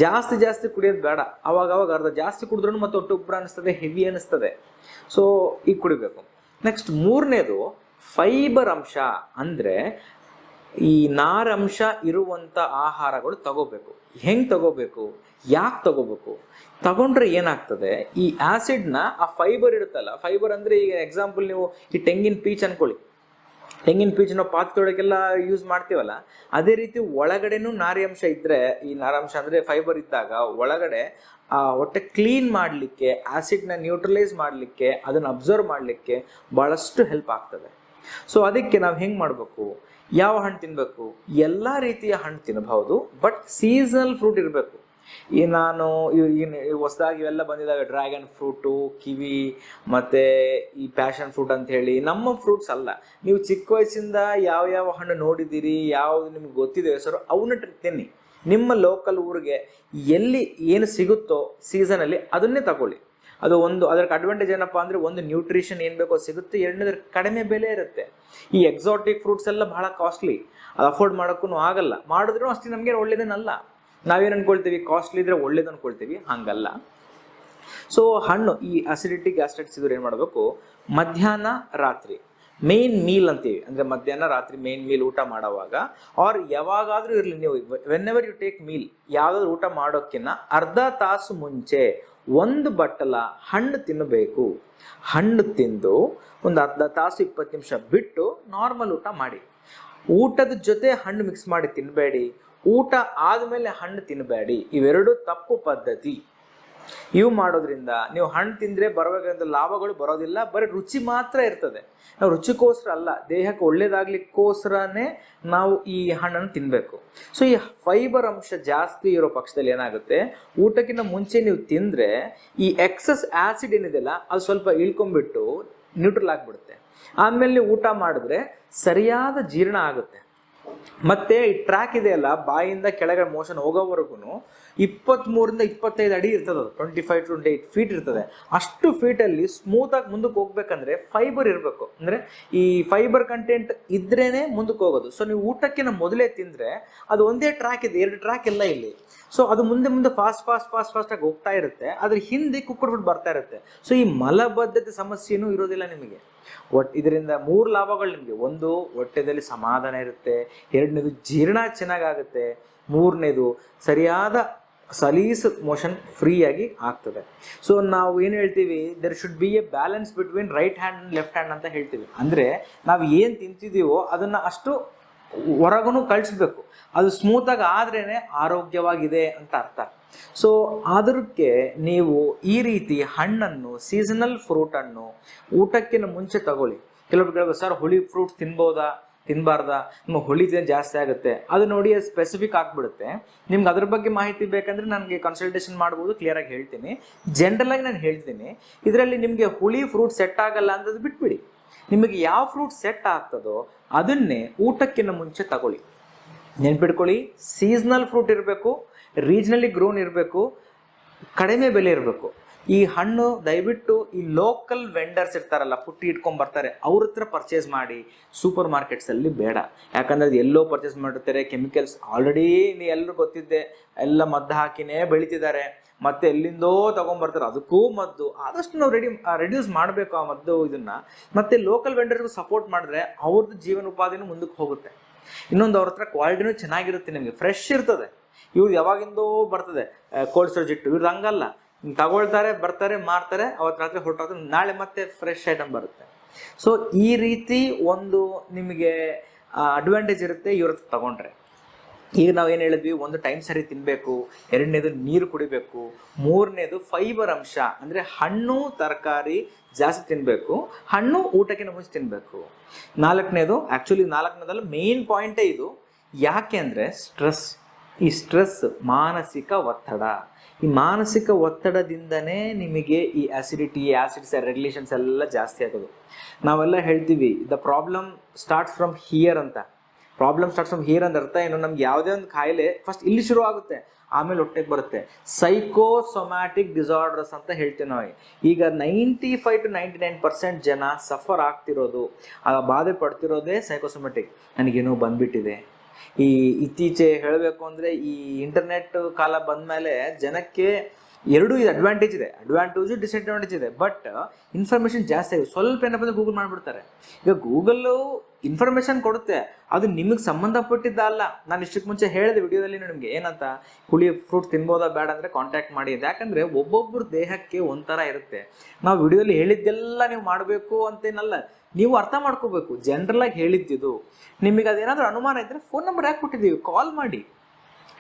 ಜಾಸ್ತಿ ಕುಡಿಯೋದು ಬೇಡ. ಅವಾಗ ಅರ್ಧ ಜಾಸ್ತಿ ಕುಡಿದ್ರೂ ಮತ್ತೆ ಹೊಟ್ಟೆ ಉಬ್ಬರ ಅನಿಸ್ತದೆ, ಹೆವಿ ಅನಿಸ್ತದೆ. ಸೊ ಈಗ ಕುಡಿಬೇಕು. ನೆಕ್ಸ್ಟ್ ಮೂರನೇದು ಫೈಬರ್ ಅಂಶ, ಅಂದರೆ ಈ ನಾರಂಶ ಇರುವಂಥ ಆಹಾರಗಳು ತಗೋಬೇಕು. ಹೆಂಗೆ ತಗೋಬೇಕು, ಯಾಕೆ ತಗೋಬೇಕು, ತಗೊಂಡ್ರೆ ಏನಾಗ್ತದೆ, ಈ ಆ್ಯಸಿಡ್ನ ಆ ಫೈಬರ್ ಇರುತ್ತಲ್ಲ, ಫೈಬರ್ ಅಂದರೆ ಈಗ ಎಕ್ಸಾಂಪಲ್ ನೀವು ಈ ತೆಂಗಿನ ಪೀಚ್ ಅನ್ಕೊಳ್ಳಿ, ತೆಂಗಿನ ಪೀಚ್ ನಾವು ಪಾತ್ರೆಗಳಿಗೆಲ್ಲ ಯೂಸ್ ಮಾಡ್ತೀವಲ್ಲ, ಅದೇ ರೀತಿ ಒಳಗಡೆನೂ ನಾರಿಯಂಶ ಇದ್ದರೆ, ಈ ನಾರಿಯಂಶ ಅಂದರೆ ಫೈಬರ್ ಇದ್ದಾಗ ಒಳಗಡೆ ಆ ಹೊಟ್ಟೆ ಕ್ಲೀನ್ ಮಾಡಲಿಕ್ಕೆ, ಆ್ಯಸಿಡ್ನ ನ್ಯೂಟ್ರಲೈಸ್ ಮಾಡಲಿಕ್ಕೆ, ಅದನ್ನು ಅಬ್ಸರ್ವ್ ಮಾಡಲಿಕ್ಕೆ ಭಾಳಷ್ಟು ಹೆಲ್ಪ್ ಆಗ್ತದೆ. ಸೊ ಅದಕ್ಕೆ ನಾವು ಹೆಂಗೆ ಮಾಡಬೇಕು, ಯಾವ ಹಣ್ಣು ತಿನ್ನಬೇಕು? ಎಲ್ಲ ರೀತಿಯ ಹಣ್ಣು ತಿನ್ನಬಹುದು, ಬಟ್ ಸೀಸನಲ್ ಫ್ರೂಟ್ ಇರಬೇಕು. ಈ ನಾನು ಹೊಸದಾಗಿ ಇವೆಲ್ಲ ಬಂದಿದ್ದಾವೆ, ಡ್ರ್ಯಾಗನ್ ಫ್ರೂಟು, ಕಿವಿ, ಮತ್ತು ಈ ಪ್ಯಾಷನ್ ಫ್ರೂಟ್ ಅಂತ ಹೇಳಿ, ನಮ್ಮ ಫ್ರೂಟ್ಸ್ ಅಲ್ಲ. ನೀವು ಚಿಕ್ಕ ವಯಸ್ಸಿಂದ ಯಾವ ಹಣ್ಣು ನೋಡಿದ್ದೀರಿ, ಯಾವುದು ನಿಮ್ಗೆ ಗೊತ್ತಿದೆ ಹೆಸರು, ಅವನ್ನ ತಿನ್ನಿ. ನಿಮ್ಮ ಲೋಕಲ್ ಊರಿಗೆ ಎಲ್ಲಿ ಏನು ಸಿಗುತ್ತೋ ಸೀಸನಲ್ಲಿ ಅದನ್ನೇ ತಗೊಳ್ಳಿ. ಅದು ಒಂದು ಅದಕ್ಕೆ ಅಡ್ವಾಂಟೇಜ್ ಏನಪ್ಪ ಅಂದರೆ, ಒಂದು ನ್ಯೂಟ್ರಿಷನ್ ಏನು ಬೇಕೋ ಸಿಗುತ್ತೆ, ಎರಡನೇದ್ರ ಕಡಿಮೆ ಬೆಲೆ ಇರುತ್ತೆ. ಈ ಎಕ್ಸಾಟಿಕ್ ಫ್ರೂಟ್ಸ್ ಎಲ್ಲ ಬಹಳ ಕಾಸ್ಟ್ಲಿ, ಅದು ಅಫೋರ್ಡ್ ಮಾಡೋಕ್ಕೂ ಆಗಲ್ಲ. ಮಾಡಿದ್ರೂ ಅಷ್ಟೇ ನಮಗೇನು ಒಳ್ಳೇದೇನಲ್ಲ. ನಾವೇನು ಅಂದ್ಕೊಳ್ತೀವಿ, ಕಾಸ್ಟ್ಲಿ ಇದ್ರೆ ಒಳ್ಳೇದು ಅಂದ್ಕೊಳ್ತೀವಿ, ಹಂಗಲ್ಲ. ಸೊ ಹಣ್ಣು ಈ ಅಸಿಡಿಟಿ ಗ್ಯಾಸ್ಟ್ರೈಟಿಸ್ ಇದ್ರೆ ಏನು ಮಾಡಬೇಕು, ಮಧ್ಯಾಹ್ನ ರಾತ್ರಿ ಮೇನ್ ಮೀಲ್ ಅಂತೀವಿ, ಅಂದರೆ ಮಧ್ಯಾಹ್ನ ರಾತ್ರಿ ಮೇನ್ ಮೀಲ್ ಊಟ ಮಾಡೋವಾಗ, ಆರ್ ಯಾವಾಗಾದರೂ ಇರಲಿ, ನೀವು whenever you take meal, ಯಾವುದಾದ್ರು ಊಟ ಮಾಡೋಕ್ಕಿಂತ ಅರ್ಧ ತಾಸು ಮುಂಚೆ ಒಂದು ಬಟ್ಟಲ ಹಣ್ಣು ತಿನ್ನಬೇಕು. ಹಣ್ಣು ತಿಂದು ಒಂದು ಅರ್ಧ ತಾಸು 20 ನಿಮಿಷ ಬಿಟ್ಟು ನಾರ್ಮಲ್ ಊಟ ಮಾಡಿ. ಊಟದ ಜೊತೆ ಹಣ್ಣು ಮಿಕ್ಸ್ ಮಾಡಿ ತಿನ್ನಬೇಡಿ, ಊಟ ಆದಮೇಲೆ ಹಣ್ಣು ತಿನ್ನಬೇಡಿ. ಇವೆರಡು ತಪ್ಪು ಪದ್ಧತಿ. ಇವು ಮಾಡೋದ್ರಿಂದ ನೀವು ಹಣ್ಣು ತಿಂದರೆ ಬರಬೇಕಾದ ಲಾಭಗಳು ಬರೋದಿಲ್ಲ, ಬರೀ ರುಚಿ ಮಾತ್ರ ಇರ್ತದೆ. ನಾವು ರುಚಿಗೋಸ್ಕರ ಅಲ್ಲ, ದೇಹಕ್ಕೆ ಒಳ್ಳೇದಾಗ್ಲಿಕ್ಕೋಸ್ಕರನೇ ನಾವು ಈ ಹಣ್ಣನ್ನು ತಿನ್ನಬೇಕು. ಸೊ ಈ ಫೈಬರ್ ಅಂಶ ಜಾಸ್ತಿ ಇರೋ ಪಕ್ಷದಲ್ಲಿ ಏನಾಗುತ್ತೆ, ಊಟಕ್ಕಿಂತ ಮುಂಚೆ ನೀವು ತಿಂದರೆ ಈ ಎಕ್ಸಸ್ ಆ್ಯಸಿಡ್ ಏನಿದೆಯಲ್ಲ ಅದು ಸ್ವಲ್ಪ ಇಳ್ಕೊಂಡ್ಬಿಟ್ಟು ನ್ಯೂಟ್ರಲ್ ಆಗಿಬಿಡುತ್ತೆ. ಆಮೇಲೆ ನೀವು ಊಟ ಮಾಡಿದ್ರೆ ಸರಿಯಾದ ಜೀರ್ಣ ಆಗುತ್ತೆ. ಮತ್ತೆ ಈ ಟ್ರ್ಯಾಕ್ ಇದೆಯಲ್ಲ, ಬಾಯಿಂದ ಕೆಳಗಡೆ ಮೋಷನ್ ಹೋಗೋವರೆಗೂ 23ರಿಂದ 25 ಅಡಿ ಇರ್ತದೆ, ಅದು 25 to 28 ಫೀಟ್ ಇರ್ತದೆ. ಅಷ್ಟು ಫೀಟಲ್ಲಿ ಸ್ಮೂತಾಗಿ ಮುಂದಕ್ಕೆ ಹೋಗ್ಬೇಕಂದ್ರೆ ಫೈಬರ್ ಇರಬೇಕು. ಅಂದರೆ ಈ ಫೈಬರ್ ಕಂಟೆಂಟ್ ಇದ್ರೇನೆ ಮುಂದಕ್ಕೆ ಹೋಗೋದು. ಸೊ ನೀವು ಊಟಕ್ಕಿಂತ ಮೊದಲೇ ತಿಂದರೆ ಅದು ಒಂದೇ ಟ್ರ್ಯಾಕ್ ಇದೆ, 2 ಟ್ರ್ಯಾಕ್ ಎಲ್ಲ ಇಲ್ಲಿ. ಸೊ ಅದು ಮುಂದೆ ಫಾಸ್ಟಾಗಿ ಹೋಗ್ತಾ ಇರುತ್ತೆ, ಅದ್ರ ಹಿಂದೆ ಕುಕ್ಕರ್ಬಿಟ್ಟು ಬರ್ತಾ ಇರುತ್ತೆ. ಸೊ ಈ ಮಲಬದ್ಧತೆ ಸಮಸ್ಯೆನೂ ಇರೋದಿಲ್ಲ ನಿಮಗೆ. ಇದರಿಂದ 3 ಲಾಭಗಳು ನಿಮಗೆ. ಒಂದು, ಹೊಟ್ಟೆದಲ್ಲಿ ಸಮಾಧಾನ ಇರುತ್ತೆ. ಎರಡನೇದು, ಜೀರ್ಣ ಚೆನ್ನಾಗಾಗುತ್ತೆ. ಮೂರನೇದು, ಸರಿಯಾದ ಸಲೀಸ್ ಮೋಷನ್ ಫ್ರೀಯಾಗಿ ಆಗ್ತದೆ. ಸೊ ನಾವು ಏನು ಹೇಳ್ತೀವಿ, there should be A balance between right hand and left hand ಅಂತ ಹೇಳ್ತೀವಿ. ಅಂದರೆ ನಾವು ಏನು ತಿಂತಿದ್ದೀವೋ ಅದನ್ನು ಅಷ್ಟು ಹೊರಗೂ ಕಳಿಸ್ಬೇಕು. ಅದು ಸ್ಮೂತಾಗಿ ಆದ್ರೇ ಆರೋಗ್ಯವಾಗಿದೆ ಅಂತ ಅರ್ಥ. ಸೊ ಅದಕ್ಕೆ ನೀವು ಈ ರೀತಿ ಹಣ್ಣನ್ನು, ಸೀಸನಲ್ ಫ್ರೂಟನ್ನು ಊಟಕ್ಕಿಂತ ಮುಂಚೆ ತಗೊಳ್ಳಿ. ಕೆಲವೊಬ್ರು ಹೇಳ್ಬೋದು, ಸರ್ ಹುಳಿ ಫ್ರೂಟ್ಸ್ ತಿನ್ಬೋದಾ, ತಿನ್ನಬಾರ್ದಾ, ನಿಮ್ಮ ಹುಳಿ ಜಾಸ್ತಿ ಆಗುತ್ತೆ. ಅದು ನೋಡಿ, ಅದು ಸ್ಪೆಸಿಫಿಕ್ ಆಗಿಬಿಡುತ್ತೆ. ನಿಮ್ಗೆ ಅದ್ರ ಬಗ್ಗೆ ಮಾಹಿತಿ ಬೇಕಂದ್ರೆ ನನಗೆ ಕನ್ಸಲ್ಟೇಷನ್ ಮಾಡ್ಬೋದು, ಕ್ಲಿಯರಾಗಿ ಹೇಳ್ತೀನಿ. ಜನರಲಾಗಿ ನಾನು ಹೇಳ್ತೀನಿ, ಇದರಲ್ಲಿ ನಿಮಗೆ ಹುಳಿ ಫ್ರೂಟ್ ಸೆಟ್ ಆಗಲ್ಲ ಅಂದದ್ದು ಬಿಟ್ಬಿಡಿ. ನಿಮಗೆ ಯಾವ ಫ್ರೂಟ್ ಸೆಟ್ ಆಗ್ತದೋ ಅದನ್ನೇ ಊಟಕ್ಕಿಂತ ಮುಂಚೆ ತಗೊಳ್ಳಿ. ನೆನ್ಪಿಟ್ಕೊಳ್ಳಿ, ಸೀಸನಲ್ ಫ್ರೂಟ್ ಇರಬೇಕು, ರೀಜ್ನಲಿ ಗ್ರೋನ್ ಇರಬೇಕು, ಕಡಿಮೆ ಬೆಲೆ ಇರಬೇಕು. ಈ ಹಣ್ಣು ದಯವಿಟ್ಟು ಈ ಲೋಕಲ್ ವೆಂಡರ್ಸ್ ಇರ್ತಾರಲ್ಲ, ಪುಟ್ಟಿ ಇಟ್ಕೊಂಡ್ ಬರ್ತಾರೆ, ಅವ್ರ ಹತ್ರ ಪರ್ಚೇಸ್ ಮಾಡಿ. ಸೂಪರ್ ಮಾರ್ಕೆಟ್ಸಲ್ಲಿ ಬೇಡ, ಯಾಕಂದ್ರೆ ಅದು ಎಲ್ಲೋ ಪರ್ಚೇಸ್ ಮಾಡಿರ್ತಾರೆ, ಕೆಮಿಕಲ್ಸ್ ಆಲ್ರೆಡಿ ಎಲ್ಲರೂ ಗೊತ್ತಿದ್ದೆ, ಎಲ್ಲ ಮದ್ದು ಹಾಕಿನೇ ಬೆಳೀತಿದ್ದಾರೆ. ಮತ್ತೆ ಎಲ್ಲಿಂದೋ ತಗೊಂಡ್ಬರ್ತಾರೆ, ಅದಕ್ಕೂ ಮದ್ದು. ಆದಷ್ಟು ನಾವು ರೆಡ್ಯೂಸ್ ಮಾಡಬೇಕು ಆ ಮದ್ದು ಇದನ್ನ. ಮತ್ತೆ ಲೋಕಲ್ ವೆಂಡರ್ಗೂ ಸಪೋರ್ಟ್ ಮಾಡಿದ್ರೆ ಅವ್ರದ್ದು ಜೀವನೋಪಾಧಿನೂ ಮುಂದಕ್ಕೆ ಹೋಗುತ್ತೆ. ಇನ್ನೊಂದು, ಅವ್ರ ಹತ್ರ ಕ್ವಾಲಿಟಿನೂ ಚೆನ್ನಾಗಿರುತ್ತೆ, ನಿಮಗೆ ಫ್ರೆಶ್ ಇರ್ತದೆ. ಇವ್ರು ಯಾವಾಗಿಂದೋ ಬರ್ತದೆ ಕೋಲ್ಡ್ ಸ್ಟೋರೇಜ್ ಇಟ್ಟು, ಇವ್ರು ಹಂಗಲ್ಲ, ತಗೊಳ್ತಾರೆ, ಬರ್ತಾರೆ, ಮಾರ್ತಾರೆ, ಅವತ್ತು ರಾತ್ರಿ ಹೊರಟೋಗ್ತಾರೆ, ನಾಳೆ ಮತ್ತೆ ಫ್ರೆಶ್ ಐಟಮ್ ಬರುತ್ತೆ. ಸೊ ಈ ರೀತಿ ಒಂದು ನಿಮಗೆ ಅಡ್ವಾಂಟೇಜ್ ಇರುತ್ತೆ ಇವ್ರ ಹತ್ರ ತಗೊಂಡ್ರೆ. ಈಗ ನಾವು ಏನು ಹೇಳಿದ್ವಿ, ಒಂದು ಟೈಮ್ ಸರಿ ತಿನ್ನಬೇಕು, ಎರಡನೇದು ನೀರು ಕುಡಿಬೇಕು, ಮೂರನೇದು ಫೈಬರ್ ಅಂಶ ಅಂದರೆ ಹಣ್ಣು ತರಕಾರಿ ಜಾಸ್ತಿ ತಿನ್ನಬೇಕು, ಹಣ್ಣು ಊಟಕ್ಕಿಂತ ಮುಂಚೆ ತಿನ್ನಬೇಕು. ನಾಲ್ಕನೇದು, ಆ್ಯಕ್ಚುಲಿ ನಾಲ್ಕನೇದಲ್ಲ, ಮೇನ್ ಪಾಯಿಂಟೇ ಇದು. ಯಾಕೆ ಅಂದರೆ ಸ್ಟ್ರೆಸ್. ಈ ಸ್ಟ್ರೆಸ್, ಮಾನಸಿಕ ಒತ್ತಡ. ಈ ಮಾನಸಿಕ ಒತ್ತಡದಿಂದನೇ ನಿಮಗೆ ಈ ಆ್ಯಸಿಡಿಟಿ, ಆ್ಯಸಿಡ್ಸ್ ರೆಗ್ಯುಲೇಷನ್ಸ್ ಎಲ್ಲ ಜಾಸ್ತಿ ಆಗೋದು. ನಾವೆಲ್ಲ ಹೇಳ್ತೀವಿ, the problem starts from here ಅಂತ. ಪ್ರಾಬ್ಲಮ್ ಸ್ಟಾರ್ಟ್ಸ್ ಫ್ರಮ್ ಹಿಯರ್ ಅಂತ ಅರ್ಥ ಏನು, ನಮ್ಗೆ ಯಾವುದೇ ಒಂದು ಕಾಯಿಲೆ ಫಸ್ಟ್ ಇಲ್ಲಿ ಶುರು ಆಗುತ್ತೆ, ಆಮೇಲೆ ಹೊಟ್ಟೆಗೆ ಬರುತ್ತೆ. ಸೈಕೋಸೊಮ್ಯಾಟಿಕ್ ಡಿಸಾರ್ಡರ್ಸ್ ಅಂತ ಹೇಳ್ತೀವಿ ನಾವು. ಈಗ 95 to 99% ಜನ ಸಫರ್ ಆಗ್ತಿರೋದು, ಆ ಬಾಧೆ ಪಡ್ತಿರೋದೇ ಸೈಕೋಸೊಮ್ಯಾಟಿಕ್. ನನಗೇನೋ ಬಂದ್ಬಿಟ್ಟಿದೆ. ಈ ಇತ್ತೀಚೆ ಹೇಳಬೇಕು ಅಂದರೆ ಈ ಇಂಟರ್ನೆಟ್ ಕಾಲ ಬಂದಮೇಲೆ ಜನಕ್ಕೆ ಎರಡೂ ಇದು ಅಡ್ವಾಂಟೇಜು ಡಿಸ್ಅಡ್ವಾಂಟೇಜ್ ಇದೆ. ಬಟ್ ಇನ್ಫಾರ್ಮೇಷನ್ ಜಾಸ್ತಿ ಆಗಿದೆ. ಸ್ವಲ್ಪ ಏನಪ್ಪ ಅಂದರೆ ಗೂಗಲ್ ಮಾಡಿಬಿಡ್ತಾರೆ. ಈಗ ಗೂಗಲ್ಲು ಇನ್ಫಾರ್ಮೇಷನ್ ಕೊಡುತ್ತೆ, ಅದು ನಿಮಗೆ ಸಂಬಂಧಪಟ್ಟಿದ್ದ ಅಲ್ಲ. ನಾನು ಇಷ್ಟಕ್ಕೆ ಮುಂಚೆ ಹೇಳಿದೆ ವಿಡಿಯೋದಲ್ಲಿ ನಿಮಗೆ ಏನಂತ, ಹುಳಿ ಫ್ರೂಟ್ ತಿನ್ಬೋದಾ ಬೇಡ ಅಂದರೆ ಕಾಂಟ್ಯಾಕ್ಟ್ ಮಾಡಿ ಅಂತ. ಯಾಕಂದರೆ ಒಬ್ಬೊಬ್ಬರ ದೇಹಕ್ಕೆ ಒಂಥರ ಇರುತ್ತೆ. ನಾವು ವಿಡಿಯೋದಲ್ಲಿ ಹೇಳಿದ್ದೆಲ್ಲ ನೀವು ಮಾಡಬೇಕು ಅಂತೇನಲ್ಲ, ನೀವು ಅರ್ಥ ಮಾಡ್ಕೋಬೇಕು. ಜನರಲಾಗಿ ಹೇಳಿದ್ದಿದು. ನಿಮಗೆ ಅದೇನಾದರೂ ಅನುಮಾನ ಇದ್ದರೆ ಫೋನ್ ನಂಬರ್ ಯಾಕೆ ಕೊಟ್ಟಿದ್ದೀವಿ, ಕಾಲ್ ಮಾಡಿ.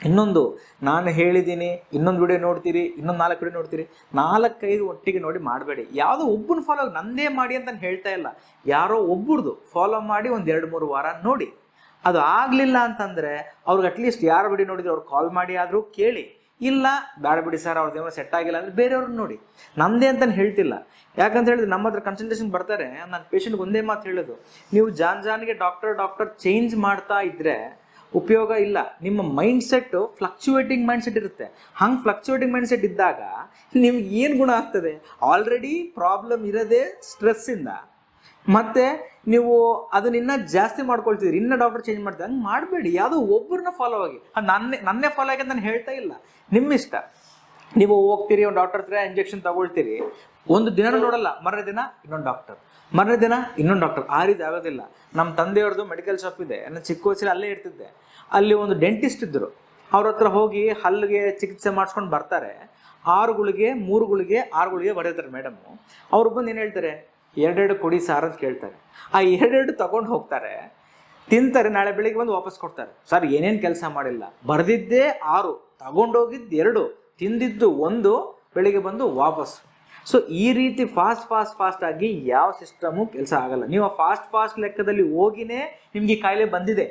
ಇನ್ನೊಂದು, ನಾನು ಹೇಳಿದ್ದೀನಿ, ಇನ್ನೊಂದು ವಿಡಿಯೋ ನೋಡ್ತೀರಿ, ಇನ್ನೊಂದು 4 ವಿಡಿಯೋ ನೋಡ್ತೀರಿ, 4-5 ಒಟ್ಟಿಗೆ ನೋಡಿ ಮಾಡಬೇಡಿ. ಯಾವುದೋ ಒಬ್ಬನ ಫಾಲೋ ನಂದೇ ಮಾಡಿ ಅಂತ ನಾನು ಹೇಳ್ತಾ ಇಲ್ಲ, ಯಾರೋ ಒಬ್ಬರದು ಫಾಲೋ ಮಾಡಿ ಒಂದು 2-3 ವಾರ ನೋಡಿ. ಅದು ಆಗಲಿಲ್ಲ ಅಂತಂದರೆ ಅವ್ರಿಗೆ ಅಟ್ಲೀಸ್ಟ್ ಯಾರು ವಿಡಿಯೋ ನೋಡಿದ್ರು ಅವ್ರು ಕಾಲ್ ಮಾಡಿ ಆದರೂ ಕೇಳಿ. ಇಲ್ಲ ಬೇಡ ಬಿಡಿ ಸರ್ ಅವ್ರದ್ದೇನೋ ಸೆಟ್ ಆಗಿಲ್ಲ ಅಂದರೆ ಬೇರೆಯವ್ರನ್ನ ನೋಡಿ. ನಮ್ಮದೇ ಅಂತ ಹೇಳ್ತಿಲ್ಲ. ಯಾಕಂತ ಹೇಳಿದ್ರೆ ನಮ್ಮ ಹತ್ರ ಕನ್ಸಲ್ಟೇಷನ್ ಬರ್ತಾರೆ, ನಾನು ಪೇಷಂಟ್ಗೆ ಒಂದೇ ಮಾತು ಹೇಳೋದು, ನೀವು ಜಾನ್ಗೆ ಡಾಕ್ಟರ್ ಚೇಂಜ್ ಮಾಡ್ತಾ ಇದ್ದರೆ ಉಪಯೋಗ ಇಲ್ಲ. ನಿಮ್ಮ ಮೈಂಡ್ಸೆಟ್ ಫ್ಲಕ್ಚುಯೇಟಿಂಗ್ ಮೈಂಡ್ಸೆಟ್ ಇರುತ್ತೆ. ಹಂಗೆ ಫ್ಲಕ್ಚುಯೇಟಿಂಗ್ ಮೈಂಡ್ಸೆಟ್ ಇದ್ದಾಗ ನಿಮ್ಗೆ ಏನು ಗುಣ ಆಗ್ತದೆ? ಆಲ್ರೆಡಿ ಪ್ರಾಬ್ಲಮ್ ಇರೋದೇ ಸ್ಟ್ರೆಸ್ಸಿಂದ, ಮತ್ತು ನೀವು ಅದನ್ನ ಜಾಸ್ತಿ ಮಾಡ್ಕೊಳ್ತಿದ್ರಿ, ಇನ್ನೂ ಡಾಕ್ಟರ್ ಚೇಂಜ್ ಮಾಡ್ತೀವಿ. ಹಂಗೆ ಮಾಡಬೇಡಿ. ಯಾವುದೋ ಒಬ್ಬರನ್ನ ಫಾಲೋ ಆಗಿ. ನನ್ನೇ ಫಾಲೋ ಆಗಿ ನಾನು ಹೇಳ್ತಾ ಇಲ್ಲ, ನಿಮ್ಮ ಇಷ್ಟ. ನೀವು ಹೋಗ್ತೀರಿ ಒಂದು ಡಾಕ್ಟರ್ ಹತ್ರ ಇಂಜೆಕ್ಷನ್ ತಗೊಳ್ತೀರಿ, ಒಂದು ದಿನ ನೋಡಲ್ಲ, ಮರನೇ ದಿನ ಇನ್ನೊಂದು ಡಾಕ್ಟರ್, ಮರನೇ ದಿನ ಇನ್ನೊಂದು ಡಾಕ್ಟರ್. ಆ ರೀತಿ ಆಗೋದಿಲ್ಲ. ನಮ್ಮ ತಂದೆಯವ್ರದ್ದು ಮೆಡಿಕಲ್ ಶಾಪ್ ಇದೆ, ನಾನು ಚಿಕ್ಕ ವಯಸ್ಸಲ್ಲಿ ಅಲ್ಲೇ ಇರ್ತಿದ್ದೆ. ಅಲ್ಲಿ ಒಂದು ಡೆಂಟಿಸ್ಟ್ ಇದ್ದರು. ಅವ್ರ ಹತ್ರ ಹೋಗಿ ಹಲ್ಲಿಗೆ ಚಿಕಿತ್ಸೆ ಮಾಡಿಸ್ಕೊಂಡು ಬರ್ತಾರೆ. 6 ಗುಳಿಗೆ 3 ಗುಳಿಗೆ 6 ಗುಳಿಗೆ ಬರೀತಾರೆ ಮೇಡಮ್ಮು. ಅವ್ರು ಬಂದು ಏನು ಹೇಳ್ತಾರೆ, 2 ಕೊಡಿ ಸಾರ್ ಅಂತ ಕೇಳ್ತಾರೆ. ಆ 2 ತಗೊಂಡು ಹೋಗ್ತಾರೆ, ತಿಂತಾರೆ, ನಾಳೆ ಬೆಳಿಗ್ಗೆ ಬಂದು ವಾಪಸ್ ಕೊಡ್ತಾರೆ. ಸರ್ ಏನೇನು ಕೆಲಸ ಮಾಡಿಲ್ಲ, ಬರೆದಿದ್ದೇ 6, ತಗೊಂಡೋಗಿದ್ದು 2, ತಿಂದಿದ್ದು 1, ಬೆಳಿಗ್ಗೆ ಬಂದು ವಾಪಸ್. ಸೊ ಈ ರೀತಿ ಫಾಸ್ಟ್ ಆಗಿ ಯಾವ ಸಿಸ್ಟಮು ಕೆಲಸ ಆಗಲ್ಲ. ನೀವು ಆ ಫಾಸ್ಟ್ ಲೆಕ್ಕದಲ್ಲಿ ಹೋಗಿನೇ ನಿಮಗೆ ಈ ಕಾಯಿಲೆ ಬಂದಿದೆ.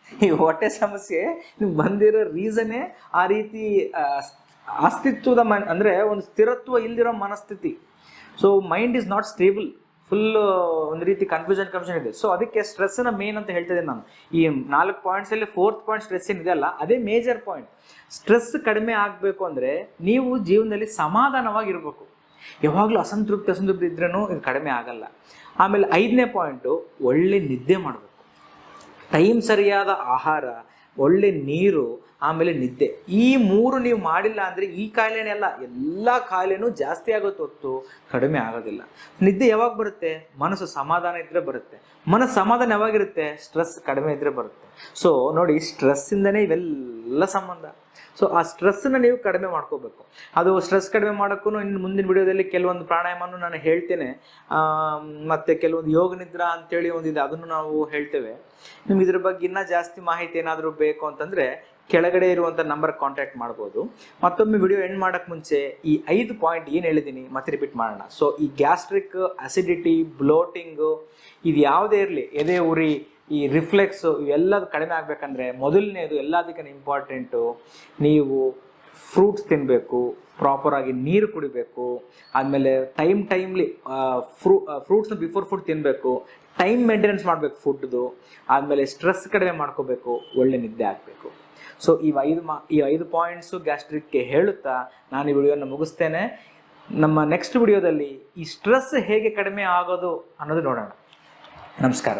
ಈ ಹೊಟ್ಟೆ ಸಮಸ್ಯೆ ನಿಮ್ಗೆ ಬಂದಿರೋ ರೀಸನ್ನೇ ಆ ರೀತಿ ಅಸ್ತಿತ್ವದ ಅಂದರೆ ಒಂದು ಸ್ಥಿರತ್ವ ಇಲ್ದಿರೋ ಮನಸ್ಥಿತಿ. So mind is not stable, full ಒಂದು ರೀತಿ ಕನ್ಫ್ಯೂಷನ್ ಇದೆ. ಸೊ ಅದಕ್ಕೆ ಸ್ಟ್ರೆಸ್ನ ಮೇನ್ ಅಂತ ಹೇಳ್ತಿದ್ದೇನೆ ನಾನು. ಈ 4 ಪಾಯಿಂಟ್ಸಲ್ಲಿ 4th ಪಾಯಿಂಟ್ ಸ್ಟ್ರೆಸ್ ಏನಿದೆ ಅಲ್ಲ, ಅದೇ ಮೇಜರ್ ಪಾಯಿಂಟ್. ಸ್ಟ್ರೆಸ್ ಕಡಿಮೆ ಆಗಬೇಕು ಅಂದರೆ ನೀವು ಜೀವನದಲ್ಲಿ ಸಮಾಧಾನವಾಗಿರ್ಬೇಕು. ಯಾವಾಗಲೂ ಅಸಂತೃಪ್ತಿ ಇದ್ರೂ ಇದು ಕಡಿಮೆ ಆಗಲ್ಲ. ಆಮೇಲೆ 5ನೇ ಪಾಯಿಂಟು, ಒಳ್ಳೆ ನಿದ್ದೆ ಮಾಡಬೇಕು. ಟೈಮ್ ಸರಿಯಾದ ಆಹಾರ, ಒಳ್ಳೆ ನೀರು, ಆಮೇಲೆ ನಿದ್ದೆ. ಈ 3 ನೀವು ಮಾಡಿಲ್ಲ ಅಂದರೆ ಈ ಕಾಯಿಲೆನೇ ಅಲ್ಲ, ಎಲ್ಲ ಕಾಯಿಲೆನೂ ಜಾಸ್ತಿ ಆಗುತ್ತೆ ಹೊತ್ತು ಕಡಿಮೆ ಆಗೋದಿಲ್ಲ. ನಿದ್ದೆ ಯಾವಾಗ ಬರುತ್ತೆ? ಮನಸ್ಸು ಸಮಾಧಾನ ಇದ್ದರೆ ಬರುತ್ತೆ. ಮನಸ್ಸು ಸಮಾಧಾನ ಯಾವಾಗಿರುತ್ತೆ? ಸ್ಟ್ರೆಸ್ ಕಡಿಮೆ ಇದ್ದರೆ ಬರುತ್ತೆ. ಸೊ ನೋಡಿ, ಸ್ಟ್ರೆಸ್ಸಿಂದನೇ ಇವೆಲ್ಲ ಸಂಬಂಧ. ಸೊ ಆ ಸ್ಟ್ರೆಸ್ಸನ್ನ ನೀವು ಕಡಿಮೆ ಮಾಡ್ಕೋಬೇಕು. ಅದು ಸ್ಟ್ರೆಸ್ ಕಡಿಮೆ ಮಾಡೋಕ್ಕೂ ಇನ್ನು ಮುಂದಿನ ವಿಡಿಯೋದಲ್ಲಿ ಕೆಲವೊಂದು ಪ್ರಾಣಾಯಾಮವನ್ನು ನಾನು ಹೇಳ್ತೇನೆ, ಮತ್ತು ಕೆಲವೊಂದು ಯೋಗ ನಿದ್ರಾ ಅಂತೇಳಿ ಒಂದಿದೆ, ಅದನ್ನು ನಾವು ಹೇಳ್ತೇವೆ. ನಿಮ್ಗೆ ಇದ್ರ ಬಗ್ಗೆ ಇನ್ನೂ ಜಾಸ್ತಿ ಮಾಹಿತಿ ಏನಾದರೂ ಬೇಕು ಅಂತಂದರೆ ಕೆಳಗಡೆ ಇರುವಂಥ ನಂಬರ್ ಕಾಂಟ್ಯಾಕ್ಟ್ ಮಾಡ್ಬೋದು. ಮತ್ತೊಮ್ಮೆ ವಿಡಿಯೋ ಎಂಡ್ ಮಾಡೋಕ್ಕೆ ಮುಂಚೆ ಈ 5 ಪಾಯಿಂಟ್ ಏನು ಹೇಳಿದ್ದೀನಿ ಮತ್ತೆ ರಿಪೀಟ್ ಮಾಡೋಣ. ಸೊ ಈ ಗ್ಯಾಸ್ಟ್ರಿಕ್, ಅಸಿಡಿಟಿ, ಬ್ಲೋಟಿಂಗು, ಇದು ಯಾವುದೇ ಇರಲಿ, ಎದೆ ಉರಿ, ಈ ರಿಫ್ಲೆಕ್ಸು, ಇವೆಲ್ಲದು ಕಡಿಮೆ ಆಗಬೇಕಂದ್ರೆ ಮೊದಲನೇದು ಎಲ್ಲದಕ್ಕಿಂತ ಇಂಪಾರ್ಟೆಂಟು, ನೀವು ಫ್ರೂಟ್ಸ್ ತಿನ್ನಬೇಕು, ಪ್ರಾಪರಾಗಿ ನೀರು ಕುಡಿಬೇಕು, ಆದಮೇಲೆ ಟೈಮ್ಲಿ ಫ್ರೂಟ್ಸ್ನ ಬಿಫೋರ್ ಫುಡ್ ತಿನ್ನಬೇಕು, ಟೈಮ್ ಮೇಂಟೆನೆನ್ಸ್ ಮಾಡಬೇಕು ಫುಡ್ದು, ಆದಮೇಲೆ ಸ್ಟ್ರೆಸ್ ಕಡಿಮೆ ಮಾಡ್ಕೋಬೇಕು, ಒಳ್ಳೆ ನಿದ್ದೆ ಆಗಬೇಕು. ಸೊ ಈ 5 ಪಾಯಿಂಟ್ಸು ಗ್ಯಾಸ್ಟ್ರಿಕ್ಗೆ ಹೇಳುತ್ತಾ ನಾನು ಈ ವಿಡಿಯೋನ ಮುಗಿಸ್ತೇನೆ. ನಮ್ಮ ನೆಕ್ಸ್ಟ್ ವಿಡಿಯೋದಲ್ಲಿ ಈ ಸ್ಟ್ರೆಸ್ ಹೇಗೆ ಕಡಿಮೆ ಆಗೋದು ಅನ್ನೋದು ನೋಡೋಣ. ನಮಸ್ಕಾರ.